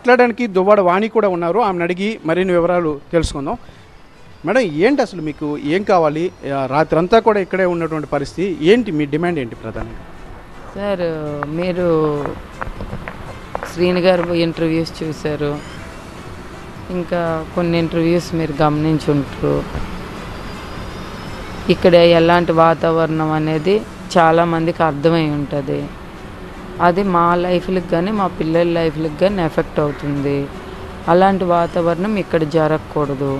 మాట్లాడడానికి దువ్వాడ వాణి కూడా ఉన్నారు. ఆమెను అడిగి మరిన్ని వివరాలు తెలుసుకుందాం. మేడం, ఏంటి అసలు మీకు ఏం కావాలి? రాత్రి అంతా కూడా ఇక్కడే ఉన్నటువంటి పరిస్థితి ఏంటి? మీ డిమాండ్ ఏంటి ప్రధానంగా? సార్, మీరు శ్రీని గారు ఇంటర్వ్యూస్ చూశారు, ఇంకా కొన్ని ఇంటర్వ్యూస్ మీరు గమనించుంటారు. ఇక్కడ ఎలాంటి వాతావరణం అనేది చాలామందికి అర్థమై ఉంటుంది. అది మా లైఫ్లకు కానీ మా పిల్లల లైఫ్లకు కానీ ఎఫెక్ట్ అవుతుంది. అలాంటి వాతావరణం ఇక్కడ జరగకూడదు,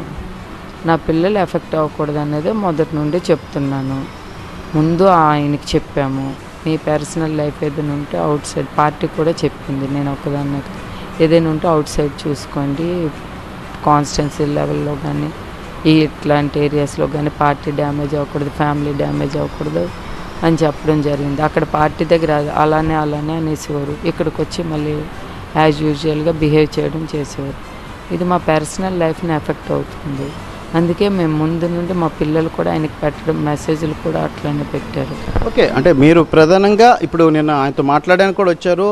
నా పిల్లలు ఎఫెక్ట్ అవ్వకూడదు అనేది మొదటి నుండి చెప్తున్నాను. ముందు ఆయనకి చెప్పాము, మీ పర్సనల్ లైఫ్ ఏదైనా ఉంటే అవుట్ సైడ్, పార్టీ కూడా చెప్పింది, నేను ఒకదాన్ని ఏదైనా ఉంటే అవుట్ సైడ్ చూసుకోండి, కాన్స్టిట్యున్సీ లెవెల్లో కానీ ఇట్లాంటి ఏరియాస్లో కానీ పార్టీ డ్యామేజ్ అవ్వకూడదు, ఫ్యామిలీ డ్యామేజ్ అవ్వకూడదు అని చెప్పడం జరిగింది. అక్కడ పార్టీ దగ్గర అలానే అనేసేవారు, ఇక్కడికి వచ్చి మళ్ళీ యాజ్ యూజువల్గా బిహేవ్ చేయడం చేసేవారు. ఇది మా పర్సనల్ లైఫ్ని ఎఫెక్ట్ అవుతుంది. అందుకే మేము ముందు నుండి మా పిల్లలు కూడా ఆయనకి పెట్టడం, మెసేజ్లు కూడా అట్లనే పెట్టారు. ఓకే, అంటే మీరు ప్రధానంగా ఇప్పుడు నిన్న ఆయనతో మాట్లాడడానికి కూడా వచ్చారు,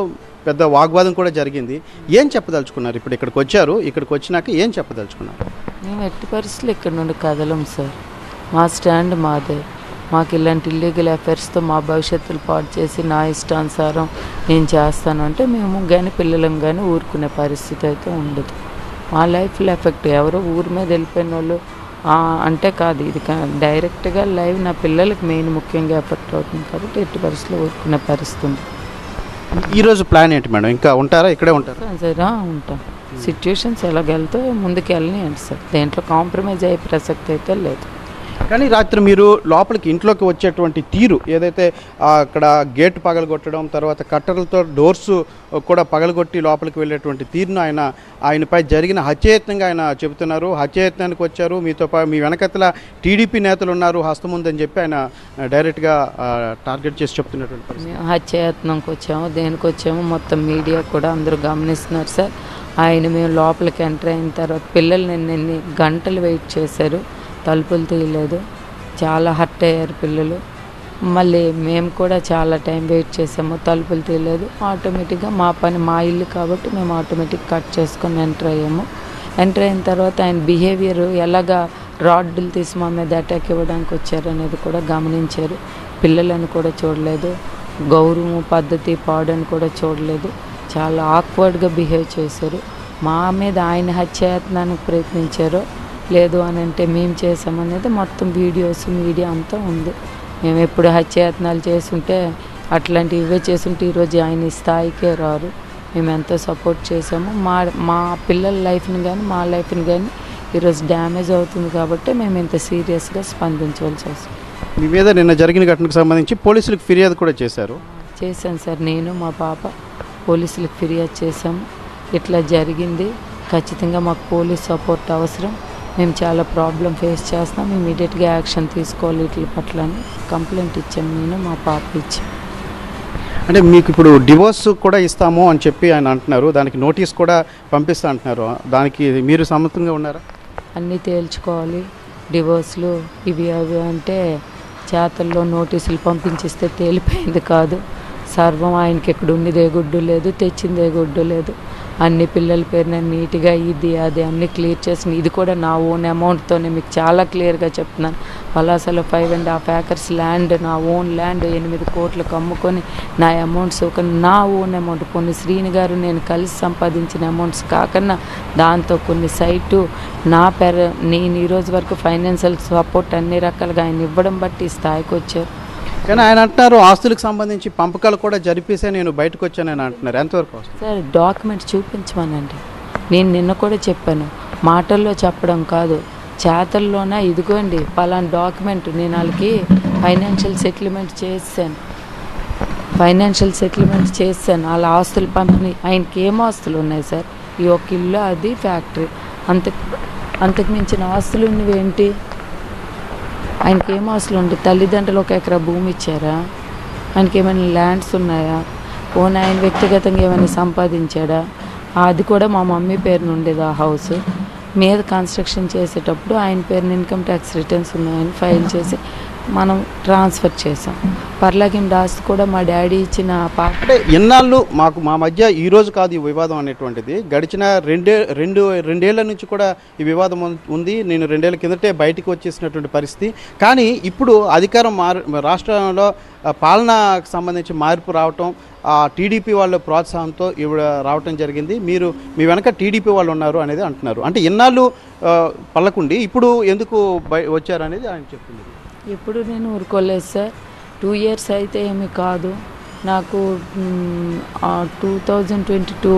పెద్ద వాగ్వాదం కూడా జరిగింది. ఏం చెప్పదలుచుకున్నారు? ఇప్పుడు ఇక్కడికి వచ్చారు, ఇక్కడికి వచ్చినాక ఏం చెప్పదలుచుకున్నారు? మేము ఎట్టి పరిస్థితులు ఇక్కడ నుండి కదలం సార్. మా స్టాండ్ మాదే. మాకు ఇలాంటి ఇల్లీగల్ అఫైర్స్తో మా భవిష్యత్తులు పాటు చేసి నా ఇష్టానుసారం నేను చేస్తాను అంటే మేము కానీ పిల్లలం కానీ ఊరుకునే పరిస్థితి అయితే ఉండదు. మా లైఫ్లో ఎఫెక్ట్ ఎవరో ఊరి మీద వెళ్ళిపోయిన వాళ్ళు అంటే కాదు, ఇది డైరెక్ట్గా లైవ్ నా పిల్లలకి మెయిన్ ముఖ్యంగా ఎఫెక్ట్ అవుతుంది కాబట్టి ఎట్టి పరిస్థితుల్లో ఊరుకునే పరిస్థితి ఉంది. ఈరోజు ప్లాన్ ఏంటి మేడం? ఇంకా ఉంటారా? ఇక్కడే ఉంటారా? సరే, ఉంటాం. సిచ్యువేషన్స్ ఎలాగెళ్తే ముందుకు వెళ్ళనియండి సార్, దేంట్లో కాంప్రమైజ్ అయ్యే ప్రసక్తి అయితే లేదు. కానీ రాత్రి మీరు లోపలికి ఇంట్లోకి వచ్చేటువంటి తీరు ఏదైతే అక్కడ గేట్ పగలగొట్టడం, తర్వాత కట్టర్లతో డోర్స్ కూడా పగలగొట్టి లోపలికి వెళ్ళేటువంటి తీరును ఆయనపై జరిగిన హత్యాయత్నంగా ఆయన చెబుతున్నారు. హత్యాయత్నానికి వచ్చారు, మీతో మీ వెనకతల టీడీపీ నేతలు ఉన్నారు హస్తముందని చెప్పి ఆయన డైరెక్ట్గా టార్గెట్ చేసి చెప్తున్నటువంటి హత్యాయత్నంకి వచ్చాము, దేనికి వచ్చాము మొత్తం మీడియా కూడా అందరూ గమనిస్తున్నారు సార్. ఆయన మేము లోపలికి ఎంటర్ అయిన తర్వాత పిల్లలు ఎన్ని గంటలు వెయిట్ చేశారు, తలుపులు తీయలేదు, చాలా హర్ట్ అయ్యారు పిల్లలు. మళ్ళీ మేము కూడా చాలా టైం వెయిట్ చేసాము, తలుపులు తీయలేదు. ఆటోమేటిక్గా మా పని మా ఇల్లు కాబట్టి మేము ఆటోమేటిక్ కట్ చేసుకొని ఎంటర్ అయ్యాము. ఎంటర్ అయిన తర్వాత ఆయన బిహేవియర్ ఎలాగా రాడ్డులు తీసి మా మీద అటాక్ ఇవ్వడానికి వచ్చారు అనేది కూడా గమనించారు. పిల్లలను కూడా చూడలేదు, గౌరవం పద్ధతి పాడని కూడా చూడలేదు, చాలా ఆక్వర్డ్గా బిహేవ్ చేశారు. మా మీద ఆయన హత్యాయత్నానికి ప్రయత్నించారో లేదు అని అంటే మేము చేసామనేది మొత్తం వీడియోస్ మీడియా అంతా ఉంది. మేము ఎప్పుడు హత్యాయత్నాలు చేస్తుంటే అట్లాంటివి ఇవే చేస్తుంటే ఈరోజు ఆయన స్థాయికే రారు. మేము ఎంతో సపోర్ట్ చేసాము. మా పిల్లల లైఫ్ని కానీ మా లైఫ్ని కానీ ఈరోజు డ్యామేజ్ అవుతుంది కాబట్టి మేము ఇంత సీరియస్గా స్పందించవలసి వస్తుంది. మీ మీద నిన్న జరిగిన ఘటనకు సంబంధించి పోలీసులకు ఫిర్యాదు కూడా చేశారు? చేశాను సార్, నేను మా పాప పోలీసులకు ఫిర్యాదు చేశాము. ఇట్లా జరిగింది, ఖచ్చితంగా మాకు పోలీస్ సపోర్ట్ అవసరం, మేము చాలా ప్రాబ్లం ఫేస్ చేస్తున్నాం, ఇమీడియట్గా యాక్షన్ తీసుకోవాలి వీటి పట్ల అని కంప్లైంట్ ఇచ్చాము, నేను మా పాప ఇచ్చాము. అంటే మీకు ఇప్పుడు డివోర్స్ కూడా ఇస్తాము అని చెప్పి ఆయన అంటున్నారు, దానికి నోటీస్ కూడా పంపిస్తా అంటున్నారు, దానికి మీరు సమ్మతంగా ఉన్నారా? అన్నీ తేల్చుకోవాలి, డివోర్స్లు ఇవి అవి అంటే చేతల్లో నోటీసులు పంపించిస్తే తేలిపోయింది కాదు. సర్వం ఆయనకి ఎక్కడ ఉన్నదే గుడ్డు లేదు, తెచ్చిందే గుడ్డు లేదు. అన్ని పిల్లల పేరున నీట్గా ఇది అది అన్నీ క్లియర్ చేసిన, ఇది కూడా నా ఓన్ అమౌంట్తోనే మీకు చాలా క్లియర్గా చెప్తున్నాను. పలాసలో 5.5 acres ల్యాండ్, నా ఓన్ ల్యాండ్ 8 కోట్లకు అమ్ముకొని నా అమౌంట్స్ ఒక నా ఓన్ అమౌంట్, కొన్ని శ్రీని గారు నేను కలిసి సంపాదించిన అమౌంట్స్ కాకుండా దాంతో కొన్ని సైటు నేను ఈరోజు వరకు ఫైనాన్షియల్ సపోర్ట్ అన్ని రకాలుగా ఆయన ఇవ్వడం బట్టి ఈ స్థాయికి వచ్చారు. కానీ ఆయన అంటున్నారు ఆస్తులకు సంబంధించి పంపకాలు కూడా జరిపేసే నేను బయటకు వచ్చానని అంటున్నారు, ఎంతవరకు సార్? డాక్యుమెంట్ చూపించమనండి. నేను నిన్న కూడా చెప్పాను, మాటల్లో చెప్పడం కాదు చేతల్లోనే, ఇదిగోండి పలానా డాక్యుమెంట్ నేను వాళ్ళకి ఫైనాన్షియల్ సెటిల్మెంట్ చేశాను, వాళ్ళ ఆస్తులు పంపిణీ. ఆయనకి ఏం ఆస్తులు ఉన్నాయి సార్? ఈ ఒక ఇల్లు, అది ఫ్యాక్టరీ, అంతకు మించిన ఆస్తులు ఉన్నవేంటి? ఆయనకి ఏం ఆస్తులు ఉంటాయి? తల్లిదండ్రులు 1 ఎకరా భూమి ఇచ్చారా? ఆయనకి ఏమైనా ల్యాండ్స్ ఉన్నాయా? పోనీ ఆయన వ్యక్తిగతంగా ఏమైనా సంపాదించాడా? అది కూడా మా మమ్మీ పేరున ఉండేది ఆ హౌస్ మీద కన్స్ట్రక్షన్ చేసేటప్పుడు ఆయన పేరున ఇన్కమ్ ట్యాక్స్ రిటర్న్స్ ఉన్నాయని ఫైల్ చేసి మనం ట్రాన్స్ఫర్ చేసాం. పర్లాకిం దాస్ కూడా మా డాడీ ఇచ్చిన అంటే ఎన్నాళ్ళు మా మధ్య ఈ రోజు కాదు ఈ వివాదం అనేటువంటిది, గడిచిన రెండేళ్ల నుంచి కూడా ఈ వివాదం ఉంది. నేను 2 ఏళ్ల కిందటే బయటికి వచ్చేసినటువంటి పరిస్థితి. కానీ ఇప్పుడు అధికారం రాష్ట్రంలో పాలనకు సంబంధించి మార్పు రావటం, టీడీపీ వాళ్ళ ప్రోత్సాహంతో ఇవిడ రావటం జరిగింది. మీ వెనక టీడీపీ వాళ్ళు ఉన్నారు అనేది అంటున్నారు. అంటే ఎన్నాళ్ళు పల్లకుండి ఇప్పుడు ఎందుకు వచ్చారు అనేది ఆయన చెప్తుంది. ఎప్పుడు నేను ఊరుకోలేదు సార్. 2 years అయితే ఏమి కాదు. నాకు 2022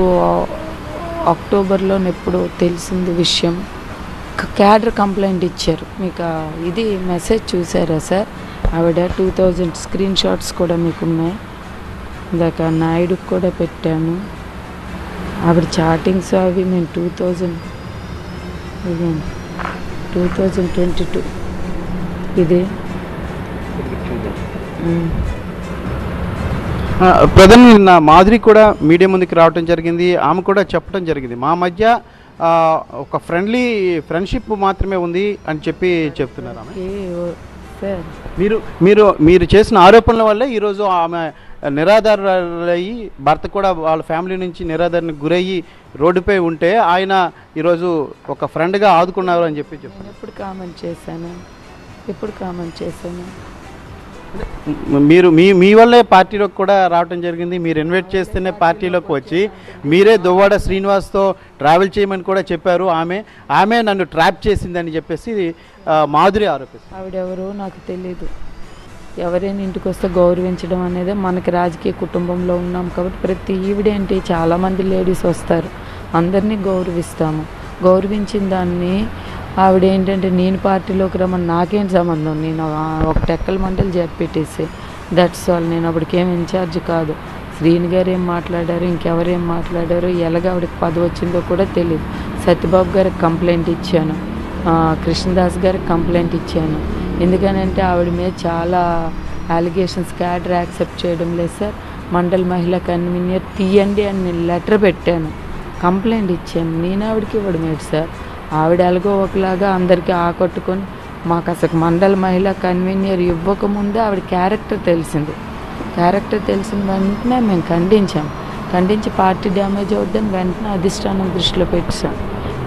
అక్టోబర్లో ఎప్పుడు తెలిసింది విషయం. క్యాడర్ కంప్లైంట్ ఇచ్చారు. మీకు ఇది మెసేజ్ చూసారా సార్? ఆవిడ 2000 స్క్రీన్ షాట్స్ కూడా మీకు ఉన్నాయి. ఇందాక నాయుడుకి కూడా పెట్టాను. ఆవిడ చాటింగ్స్ అవి మేము 2022 ఇది ప్రధాని నిన్న మాధురి కూడా మీడియా ముందుకు రావడం జరిగింది. ఆమె కూడా చెప్పడం జరిగింది, మా మధ్య ఒక ఫ్రెండ్షిప్ మాత్రమే ఉంది అని చెప్తున్నారు ఆమె. మీరు చేసిన ఆరోపణల వల్లే ఈరోజు ఆమె నిరాధారయ్యి, భర్త కూడా వాళ్ళ ఫ్యామిలీ నుంచి నిరాధారణకు గురయ్యి రోడ్డుపై ఉంటే ఆయన ఈరోజు ఒక ఫ్రెండ్గా ఆదుకున్నారు అని చెప్పారు. ఎప్పుడు కామెంట్ చేశాను మీరు మీ వల్లే పార్టీలోకి కూడా రావడం జరిగింది. మీరు ఇన్వైట్ చేస్తేనే పార్టీలోకి వచ్చి మీరే దువ్వాడ శ్రీనివాస్తో ట్రావెల్ చేయమని కూడా చెప్పారు. ఆమె నన్ను ట్రాప్ చేసిందని చెప్పేసి మాధురి ఆరోపిస్తారు. ఆవిడెవరో నాకు తెలీదు. ఎవరైనా ఇంటికి వస్తే గౌరవించడం అనేది మనకి రాజకీయ కుటుంబంలో ఉన్నాం కాబట్టి ప్రతి ఈవిడేంటి చాలామంది లేడీస్ వస్తారు, అందరినీ గౌరవిస్తాము. గౌరవించిన దాన్ని ఆవిడ ఏంటంటే నేను పార్టీలోకి రమ్మని నాకేం సంబంధం, నేను ఒక టెక్కల మండలి జెడ్పీటీసీ, దట్స్ ఆల్. నేను అప్పటికేం ఇన్ఛార్జ్ కాదు. శ్రీని గారు ఏం మాట్లాడారు, ఇంకెవరేం మాట్లాడారు, ఎలాగ ఆవిడకి పదవి వచ్చిందో కూడా తెలియదు. సత్యబాబు గారికి కంప్లైంట్ ఇచ్చాను, కృష్ణదాస్ గారికి కంప్లైంట్ ఇచ్చాను. ఎందుకనంటే ఆవిడ మీద చాలా అలిగేషన్స్ క్యాడర్ యాక్సెప్ట్ చేయడం లేదు సార్. మండల్ మహిళా కన్వీనర్ తీయండి అని నేను లెటర్ పెట్టాను, కంప్లైంట్ ఇచ్చాను. నేను ఆవిడకి ఇవ్వడం ఏంటి సార్? ఆవిడ ఎలాగో ఒకలాగా అందరికీ ఆకట్టుకొని మాకు అసలు మండల మహిళా కన్వీనర్ ఇవ్వకముందే ఆవిడ క్యారెక్టర్ తెలిసిన వెంటనే మేము ఖండించి పార్టీ డ్యామేజ్ అవుద్దని వెంటనే అధిష్టానం దృష్టిలో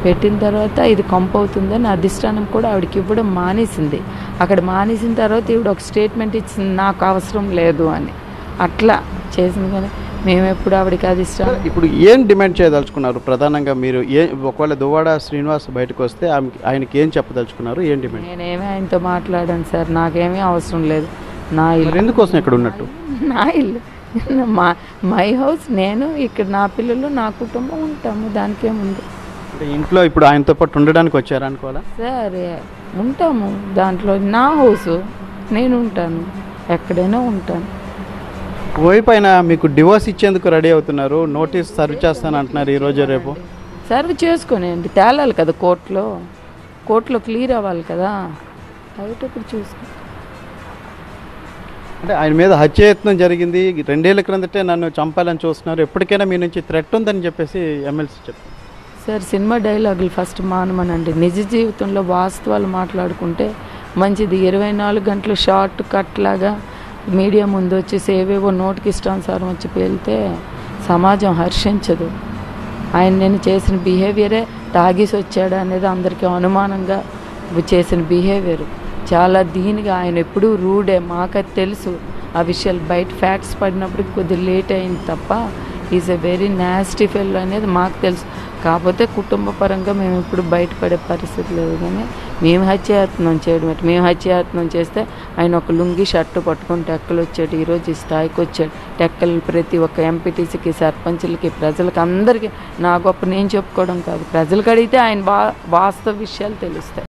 పెట్టిన తర్వాత ఇది కంప్ అవుతుందని అధిష్టానం కూడా ఆవిడకి ఇవ్వడం మానేసింది. అక్కడ మానేసిన తర్వాత ఈవిడ ఒక స్టేట్మెంట్ ఇచ్చింది, నాకు అవసరం లేదు అని. అట్లా చేసింది. కానీ మేము ఎప్పుడు ఆవిడకి అధిష్టానం. ఇప్పుడు ఏం డిమాండ్ చేయదలుచుకున్నారు ప్రధానంగా మీరు? ఒకవేళ దువ్వాడ శ్రీనివాస్ బయటకు వస్తే ఆయనకి ఏం చెప్పదలుచుకున్నారు? ఏం డిమాండ్? నేనేమీ ఆయనతో మాట్లాడాను సార్, నాకేమీ అవసరం లేదు. నా ఇల్లు ఎందుకోసం ఇక్కడ ఉన్నట్టు? నా ఇల్లు, మై హౌస్, నేను ఇక్కడ నా పిల్లలు నా కుటుంబం ఉంటాము, దానికేముంది. ఇంట్లో ఇప్పుడు ఆయనతో పాటు ఉండడానికి వచ్చారా అనుకోవాలా? సరే ఉంటాము, దాంట్లో నా హౌస్, నేను ఉంటాను, ఎక్కడైనా ఉంటాను. వైపు అయినా మీకు డివోర్స్ ఇచ్చేందుకు రెడీ అవుతున్నారు, నోటీస్ సర్వ్ చేస్తాను అంటున్నారు ఈరోజు రేపు. సర్వ్ చేసుకోనండి, తేలాలి కదా కోర్టులో క్లియర్ అవ్వాలి కదా, అయ్యేటప్పుడు చూసుకో. అంటే ఆయన మీద హత్యాయత్నం జరిగింది, 2 ఏళ్ల క్రిందటే నన్ను చంపాలని చూస్తున్నారు, ఎప్పటికైనా మీ నుంచి థ్రెట్ ఉందని చెప్పేసి ఎమ్మెల్సీ చెప్పారు. సార్ సినిమా డైలాగులు ఫస్ట్ మానమనండి, నిజ జీవితంలో వాస్తవాలు మాట్లాడుకుంటే మంచిది. 24 గంటలు షార్ట్ కట్ లాగా మీడియా ముందు వచ్చేసి ఏవేవో నోటికి ఇష్టానుసారం వచ్చి పేలితే సమాజం హర్షించదు. నేను చేసిన బిహేవియరే తాగేసి వచ్చాడు అనేది అందరికీ అనుమానంగా చేసిన బిహేవియర్. చాలా దీనిగా ఆయన ఎప్పుడూ రూడే, మాకది తెలుసు. ఆ విషయాలు బయట ఫ్యాక్ట్స్ పడినప్పుడు కొద్దిగా లేట్ అయింది తప్ప ఈజ్ ఎ వెరీ నాస్టీ ఫెల్ అనేది మాకు తెలుసు. కాకపోతే కుటుంబ పరంగా మేము ఇప్పుడు బయటపడే పరిస్థితి లేదు. కానీ మేము హత్యాయత్నం చేస్తే ఆయన ఒక లుంగి షర్టు పట్టుకొని టెక్కలు వచ్చాడు, ఈరోజు ఈ స్థాయికి వచ్చాడు. టెక్కలు ప్రతి ఒక్క ఎంపీటీసీకి, సర్పంచులకి, ప్రజలకి, అందరికీ నా గొప్ప నేను చెప్పుకోవడం కాదు, ప్రజలకు అడిగితే ఆయన వాస్తవ విషయాలు తెలుస్తాయి.